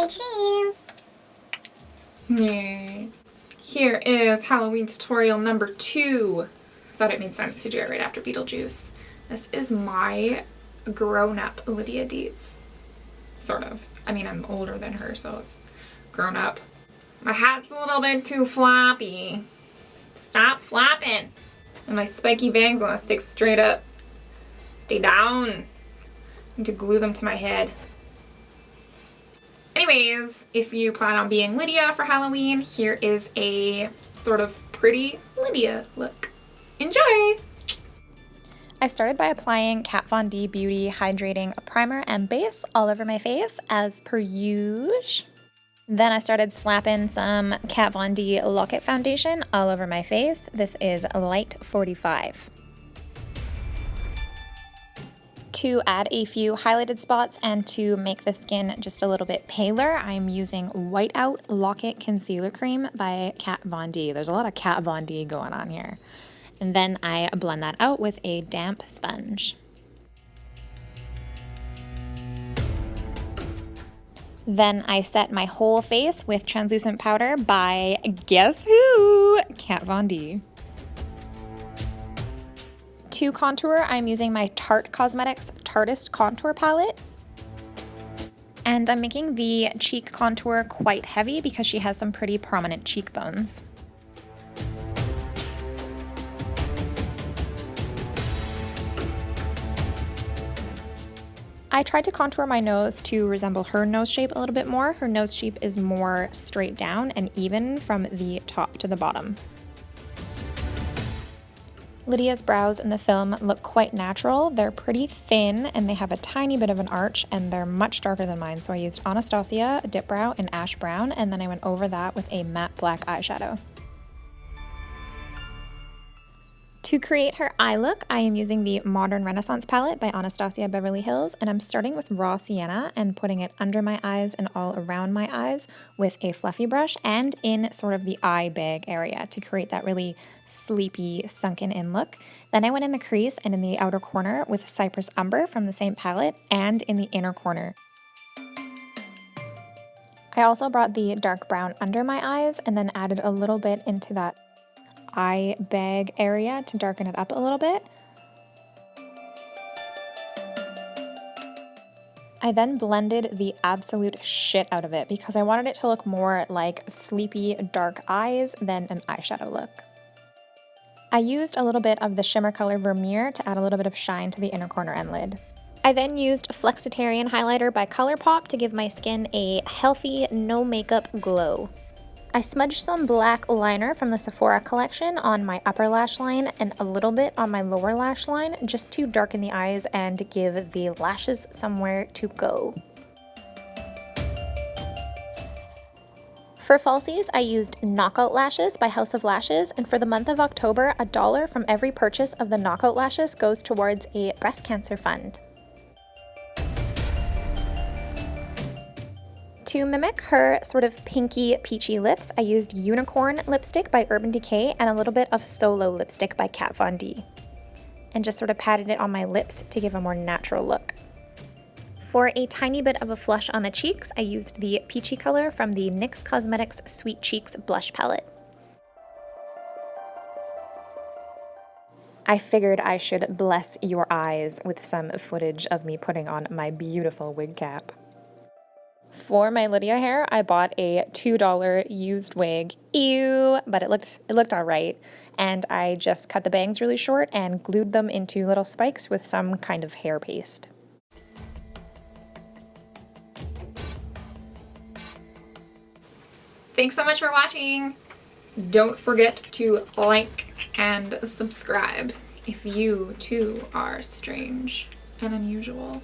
say cheese. Yay. Here is Halloween tutorial number 2. I thought it made sense to do it right after Beetlejuice. This is my grown-up Lydia Deetz. Sort of. I mean, I'm older than her, so it's grown up. My hat's a little bit too floppy. Stop flopping. And my spiky bangs want to stick straight up. Stay down. I need to glue them to my head. Anyways, if you plan on being Lydia for Halloween, here is a sort of pretty Lydia look. Enjoy! I started by applying Kat Von D Beauty Hydrating Primer and Base all over my face as per usual. Then I started slapping some Kat Von D Lock-It Foundation all over my face. This is Light 45. To add a few highlighted spots and to make the skin just a little bit paler, I'm using Whiteout Lock-It Concealer Cream by Kat Von D. There's a lot of Kat Von D going on here. And then I blend that out with a damp sponge. Then I set my whole face with translucent powder by, guess who? Kat Von D. To contour, I'm using my Tarte Cosmetics Tarteist Contour Palette. And I'm making the cheek contour quite heavy because she has some pretty prominent cheekbones. I tried to contour my nose to resemble her nose shape a little bit more. Her nose shape is more straight down and even from the top to the bottom. Lydia's brows in the film look quite natural. They're pretty thin and they have a tiny bit of an arch and they're much darker than mine. So I used Anastasia Dip Brow in Ash Brown and then I went over that with a matte black eyeshadow. To create her eye look, I am using the Modern Renaissance palette by Anastasia Beverly Hills, and I'm starting with raw sienna and putting it under my eyes and all around my eyes with a fluffy brush and in sort of the eye bag area to create that really sleepy, sunken in look. Then I went in the crease and in the outer corner with Cypress Umber from the same palette and in the inner corner. I also brought the dark brown under my eyes and then added a little bit into that eye bag area to darken it up a little bit. I then blended the absolute shit out of it because I wanted it to look more like sleepy dark eyes than an eyeshadow look. I used a little bit of the shimmer color Vermeer to add a little bit of shine to the inner corner and lid. I then used Flexatarian highlighter by Colourpop to give my skin a healthy, no makeup glow. I smudged some black liner from the Sephora collection on my upper lash line and a little bit on my lower lash line just to darken the eyes and give the lashes somewhere to go. For falsies, I used Knockout Lashes by House of Lashes, and for the month of October, $1 from every purchase of the Knockout Lashes goes towards a breast cancer fund. To mimic her sort of pinky, peachy lips, I used Unicorn lipstick by Urban Decay and a little bit of Solo lipstick by Kat Von D. And just sort of patted it on my lips to give a more natural look. For a tiny bit of a flush on the cheeks, I used the peachy color from the NYX Cosmetics Sweet Cheeks blush palette. I figured I should bless your eyes with some footage of me putting on my beautiful wig cap. For my Lydia hair, I bought a $2 used wig. Ew, but it looked all right. And I just cut the bangs really short and glued them into little spikes with some kind of hair paste. Thanks so much for watching. Don't forget to like and subscribe if you too are strange and unusual.